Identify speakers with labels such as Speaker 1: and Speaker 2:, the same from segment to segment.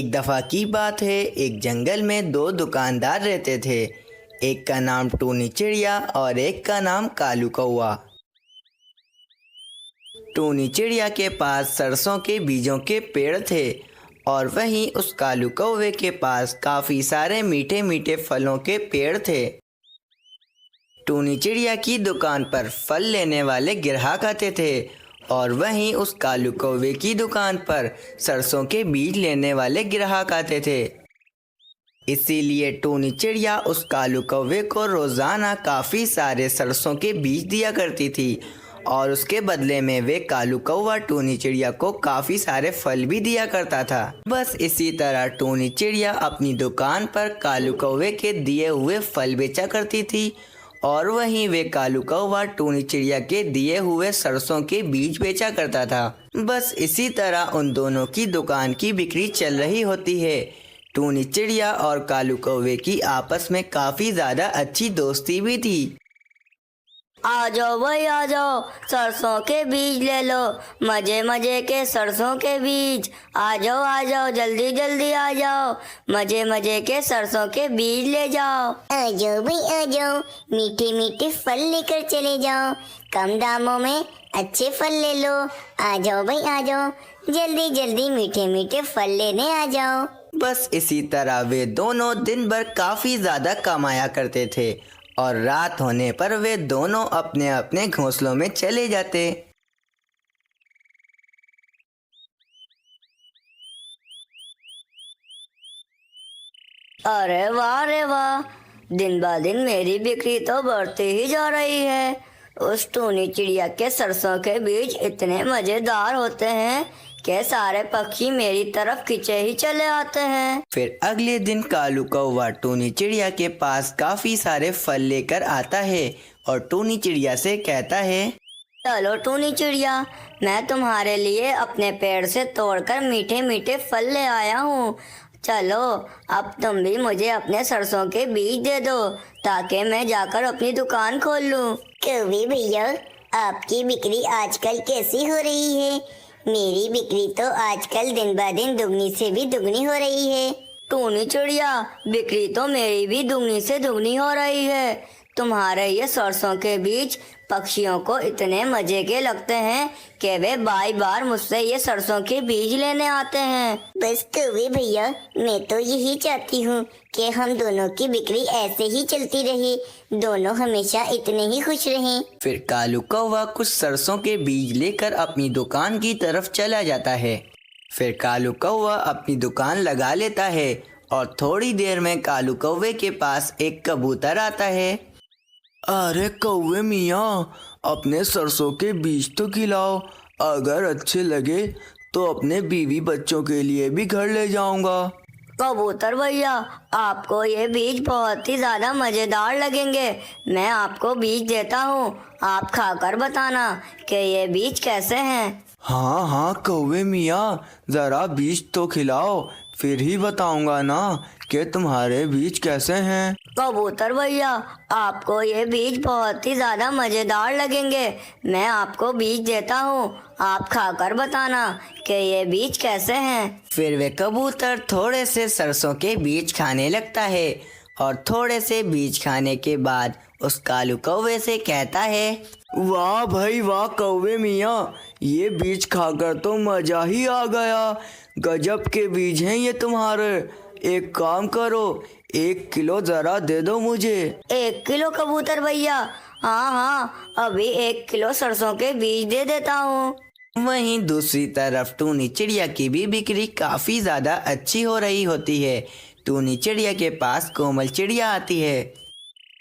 Speaker 1: एक दफ़ा की बात है, एक जंगल में दो दुकानदार रहते थे। एक का नाम टूनी चिड़िया और एक का नाम कालू कौआ। टूनी चिड़िया के पास सरसों के बीजों के पेड़ थे और वहीं उस कालू कौवे के पास काफ़ी सारे मीठे मीठे फलों के पेड़ थे। टूनी चिड़िया की दुकान पर फल लेने वाले ग्राहक आते थे और वहीं उस कालू कौवे की दुकान पर सरसों के बीज लेने वाले ग्राहक आते थे। इसीलिए टूनी चिड़िया उस कालू कौवे को रोज़ाना काफ़ी सारे सरसों के बीज दिया करती थी और उसके बदले में वे कालू कौवा टूनी चिड़िया को काफ़ी सारे फल भी दिया करता था। बस इसी तरह टूनी चिड़िया अपनी दुकान पर कालू कौवे के दिए हुए फल बेचा करती थी और वहीं वे कालू कौवा टूनी चिड़िया के दिए हुए सरसों के बीज बेचा करता था। बस इसी तरह उन दोनों की दुकान की बिक्री चल रही होती है। टूनी चिड़िया और कालू कौवे की आपस में काफ़ी ज़्यादा अच्छी दोस्ती भी थी।
Speaker 2: आ जाओ भाई आ जाओ, सरसों के बीज ले लो, मजे मजे के सरसों के बीज। आ जाओ जल्दी जल्दी आ जाओ, मजे मजे के सरसों के बीज ले जाओ।
Speaker 3: आ जाओ भाई आ जाओ, मीठे मीठे फल लेकर चले जाओ, कम दामों में अच्छे फल ले लो। आ जाओ भाई आ जाओ, जल्दी जल्दी मीठे मीठे फल लेने आ जाओ।
Speaker 1: बस इसी तरह वे दोनों दिन भर काफ़ी ज़्यादा कमाया करते थे और रात होने पर वे दोनों अपने अपने घोंसलों में चले जाते।
Speaker 2: अरे वाह, दिन ब दिन मेरी बिक्री तो बढ़ती ही जा रही है। उस टूनी चिड़िया के सरसों के बीज इतने मजेदार होते हैं कि सारे पक्षी मेरी तरफ खींचे ही चले आते हैं।
Speaker 1: फिर अगले दिन कालू कौवा टूनी चिड़िया के पास काफ़ी सारे फल लेकर आता है और टूनी चिड़िया से कहता है,
Speaker 2: चलो टूनी चिड़िया, मैं तुम्हारे लिए अपने पेड़ से तोड़कर मीठे मीठे फल ले आया हूँ। चलो अब तुम भी मुझे अपने सरसों के बीज दे दो ताकि मैं जाकर अपनी दुकान खोल लूँ।
Speaker 3: कौवे भैया, आपकी बिक्री आजकल कैसी हो रही है? मेरी बिक्री तो आजकल दिन ब दिन दुगनी से भी दुगनी हो रही है।
Speaker 2: टूनी चिड़िया, बिक्री तो मेरी भी दुगनी से दुगनी हो रही है। तुम्हारे ये सरसों के बीज पक्षियों को इतने मजे के लगते हैं कि वे बार बार मुझसे ये सरसों के बीज लेने आते हैं।
Speaker 3: बस कौवे भैया, मैं तो यही चाहती हूँ कि हम दोनों की बिक्री ऐसे ही चलती रहे, दोनों हमेशा इतने ही खुश रहें।
Speaker 1: फिर कालू कौवा कुछ सरसों के बीज लेकर अपनी दुकान की तरफ चला जाता है। फिर कालू कौवा अपनी दुकान लगा लेता है और थोड़ी देर में कालू कौवे के पास एक कबूतर आता है।
Speaker 4: अरे कौवे मियाँ, अपने सरसों के बीज तो खिलाओ, अगर अच्छे लगे तो अपने बीवी बच्चों के लिए भी घर ले जाऊंगा।
Speaker 2: कबूतर भैया, आपको ये बीज बहुत ही ज़्यादा मज़ेदार लगेंगे। मैं आपको बीज देता हूँ, आप खाकर बताना कि ये बीज कैसे हैं।
Speaker 4: हाँ हाँ कौवे मियाँ, ज़रा बीज तो खिलाओ, फिर ही बताऊंगा ना कि तुम्हारे बीज कैसे हैं।
Speaker 2: कबूतर भैया, आपको ये बीज बहुत ही ज़्यादा मज़ेदार लगेंगे। मैं आपको बीज देता हूँ, आप खाकर बताना कि ये बीज कैसे हैं।
Speaker 1: फिर वे कबूतर थोड़े से सरसों के बीज खाने लगता है और थोड़े से बीज खाने के बाद उस कालू कौवे से कहता है,
Speaker 4: वाह भाई वाह कौवे मियाँ, ये बीज खाकर तो मज़ा ही आ गया। गजब के बीज हैं ये तुम्हारे। एक काम करो, 1 किलो ज़रा दे दो मुझे।
Speaker 2: 1 किलो कबूतर भैया? हाँ, अभी 1 किलो सरसों के बीज दे देता हूँ।
Speaker 1: वहीं दूसरी तरफ टूनी चिड़िया की भी बिक्री काफ़ी ज़्यादा अच्छी हो रही होती है। टूनी चिड़िया के पास कोमल चिड़िया आती है।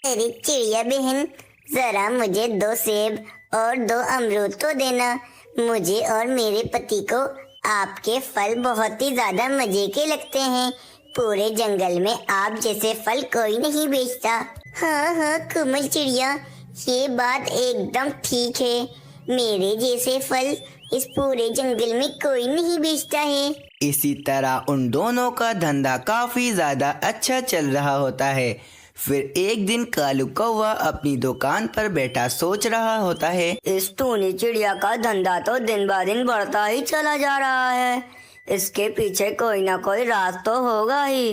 Speaker 3: अरे चिड़िया बहन, जरा मुझे 2 सेब और 2 अमरूद तो देना। मुझे और मेरे पति को आपके फल बहुत ही ज्यादा मजे के लगते हैं। पूरे जंगल में आप जैसे फल कोई नहीं बेचता। हाँ हाँ कोमल चिड़िया, ये बात एकदम ठीक है। मेरे जैसे फल इस पूरे जंगल में कोई नहीं बेचता है।
Speaker 1: इसी तरह उन दोनों का धंधा काफ़ी ज़्यादा अच्छा चल रहा होता है। फिर एक दिन कालू कौवा अपनी दुकान पर बैठा सोच रहा होता है,
Speaker 2: इस टूनी चिड़िया का धंधा तो दिन ब दिन बढ़ता ही चला जा रहा है। इसके पीछे कोई ना कोई राज तो होगा ही।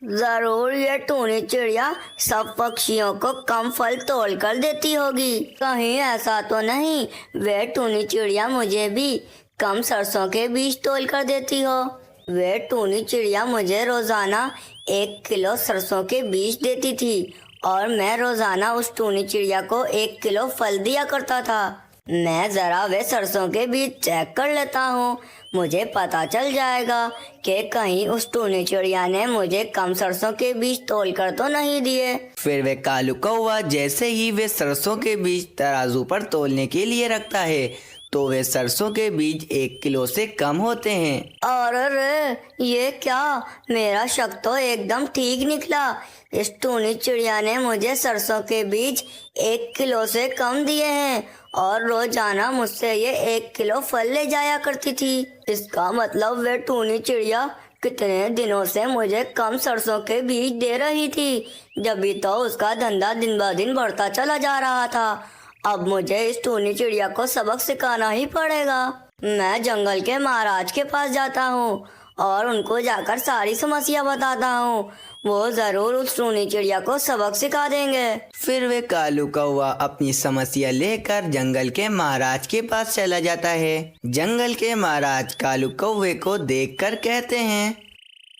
Speaker 2: जरूर ये टूनी चिड़िया सब पक्षियों को कम फल तोल कर देती होगी। कहीं ऐसा तो नहीं वे टूनी चिड़िया मुझे भी कम सरसों के बीज तोल कर देती हो। वे टूनी चिड़िया मुझे रोजाना 1 किलो सरसों के बीज देती थी और मैं रोजाना उस टूनी चिड़िया को 1 किलो फल दिया करता था। मैं जरा वे सरसों के बीज चेक कर लेता हूँ, मुझे पता चल जाएगा कि कहीं उस टूनी चिड़िया ने मुझे कम सरसों के बीज तोल कर तो नहीं दिए।
Speaker 1: फिर वे कालू कौवा जैसे ही वे सरसों के बीज तराजू पर तोलने के लिए रखता है तो वे सरसों के बीज 1 किलो से कम होते हैं।
Speaker 2: और अरे ये क्या, मेरा शक तो एकदम ठीक निकला। इस टूनी चिड़िया ने मुझे सरसों के बीज 1 किलो से कम दिए हैं और रोजाना मुझसे ये 1 किलो फल ले जाया करती थी। इसका मतलब वे टूनी चिड़िया कितने दिनों से मुझे कम सरसों के बीज दे रही थी, जब तो उसका धंधा दिन ब दिन बढ़ता चला जा रहा था। अब मुझे इस टूनी चिड़िया को सबक सिखाना ही पड़ेगा। मैं जंगल के महाराज के पास जाता हूँ और उनको जाकर सारी समस्या बताता हूँ। वो जरूर उस टूनी चिड़िया को सबक सिखा देंगे।
Speaker 1: फिर वे कालू कौवा अपनी समस्या लेकर जंगल के महाराज के पास चला जाता है। जंगल के महाराज कालू कौवे को देखकर कहते हैं,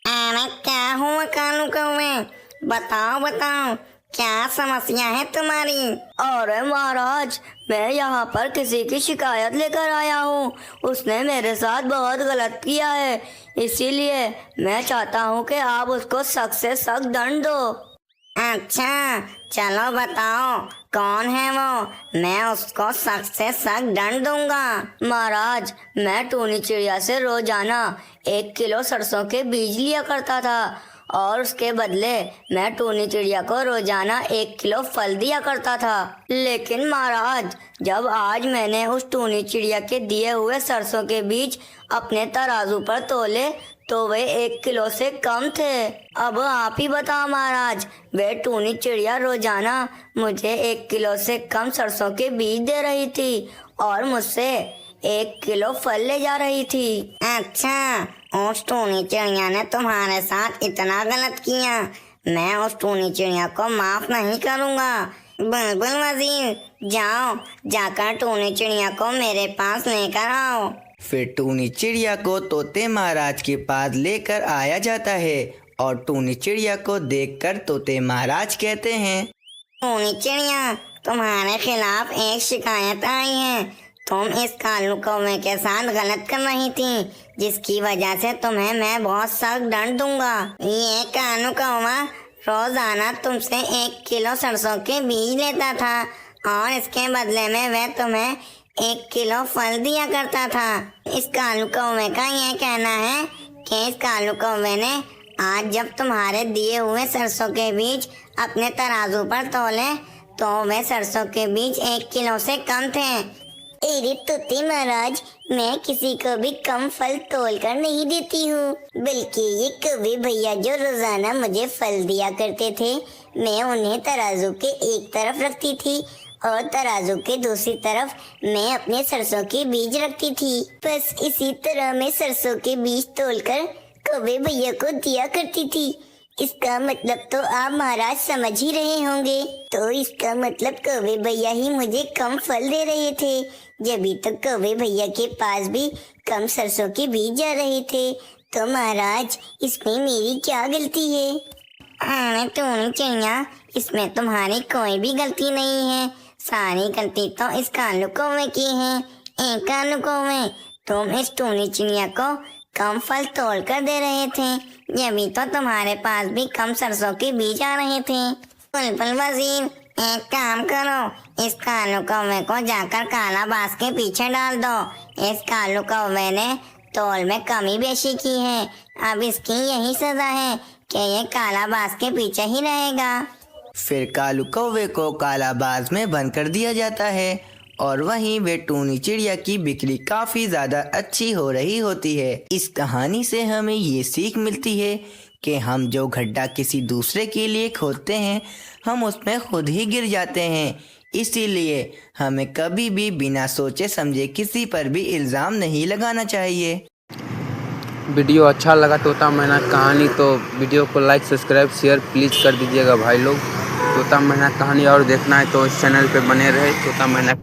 Speaker 3: अरे क्या हुआ कालू कौवे, बताओ बताओ क्या समस्या है तुम्हारी।
Speaker 2: अरे महाराज, मैं यहाँ पर किसी की शिकायत लेकर आया हूँ। उसने मेरे साथ बहुत गलत किया है, इसीलिए मैं चाहता हूँ कि आप उसको सख्त से सख्त दंड दो।
Speaker 3: अच्छा चलो बताओ कौन है वो, मैं उसको सख्त से सख्त दंड दूंगा।
Speaker 2: महाराज, मैं टूनी चिड़िया से रोजाना 1 किलो सरसों के बीज लिया करता था और उसके बदले मैं टूनी चिड़िया को रोजाना 1 किलो फल दिया करता था। लेकिन महाराज, जब आज मैंने उस टूनी चिड़िया के दिए हुए सरसों के बीज अपने तराजू पर तोले तो वे 1 किलो से कम थे। अब आप ही बताओ महाराज, वे टूनी चिड़िया रोजाना मुझे 1 किलो से कम सरसों के बीज दे रही थी और मुझसे 1 किलो फल ले जा रही थी।
Speaker 3: अच्छा, उस टूनी चिड़िया ने तुम्हारे साथ इतना गलत किया, मैं उस टूनी चिड़िया को माफ नहीं करूँगा। बुलबुल वजीर, जाओ जाकर टूनी चिड़िया को मेरे पास लेकर आओ।
Speaker 1: फिर टूनी चिड़िया को तोते महाराज के पास लेकर आया जाता है और टूनी चिड़िया को देखकर तोते महाराज कहते हैं,
Speaker 3: टूनी चिड़िया, तुम्हारे खिलाफ एक शिकायत आई है। तुम इस कालू कौवे के साथ गलत कर रही थी, जिसकी वजह से तुम्हें मैं बहुत सख्त दंड दूंगा। ये कालू कौवा रोजाना तुमसे 1 किलो सरसों के बीज लेता था और इसके बदले में वह तुम्हें 1 किलो फल दिया करता था। इस कालू कौवे का यह कहना है कि इस कालू कौवे ने आज जब तुम्हारे दिए हुए सरसों के बीज अपने तराजू पर तोले तो वे सरसों के बीज 1 किलो से कम थे। अरे तोते महाराज, मैं किसी को भी कम फल तोल कर नहीं देती हूँ, बल्कि ये कौवे भैया जो रोजाना मुझे फल दिया करते थे, मैं उन्हें तराजू के एक तरफ रखती थी और तराजू के दूसरी तरफ मैं अपने सरसों के बीज रखती थी। बस इसी तरह मैं सरसों के बीज तोलकर कौवे भैया को दिया करती थी। इसका मतलब तो आप महाराज समझ ही रहे होंगे। तो इसका मतलब कौवे भैया ही मुझे कम फल दे रहे थे, जब तक कौवे भैया के पास भी कम सरसों के बीज जा रहे थे। तो महाराज, इसमें मेरी क्या गलती है? अरे टूनी चिड़िया, इसमें तुम्हारी कोई भी गलती नहीं है, सारी गलती तो इस कालू कौवे की है। एक कालू कौवे, तुम इस टूनी चिड़िया को कम फल तोड़ कर दे रहे थे, जब तो तुम्हारे पास भी कम सरसों के बीज आ रहे थे। बुलबुल वजीर, एक काम करो, इस कालू कौवे को जाकर काला बाज के पीछे डाल दो। इस कालू कौवे ने तोल में कमी बेशी की है, अब इसकी यही सजा है कि ये काला बाज के पीछे ही रहेगा।
Speaker 1: फिर कालू कौवे को कालाबाज में बंद कर दिया जाता है और वहीं वे टूनी चिड़िया की बिक्री काफी ज्यादा अच्छी हो रही होती है। इस कहानी से हमें ये सीख मिलती है कि हम जो गड्ढा किसी दूसरे के लिए खोदते हैं, हम उसमें खुद ही गिर जाते हैं। इसीलिए हमें कभी भी बिना सोचे समझे किसी पर भी इल्जाम नहीं लगाना चाहिए।
Speaker 5: वीडियो अच्छा लगा तोता मैना कहानी तो वीडियो को लाइक सब्सक्राइब शेयर प्लीज़ कर दीजिएगा भाई लोग। तोता मैना कहानी और देखना है तो इस चैनल पे बने रहे। तोता मैना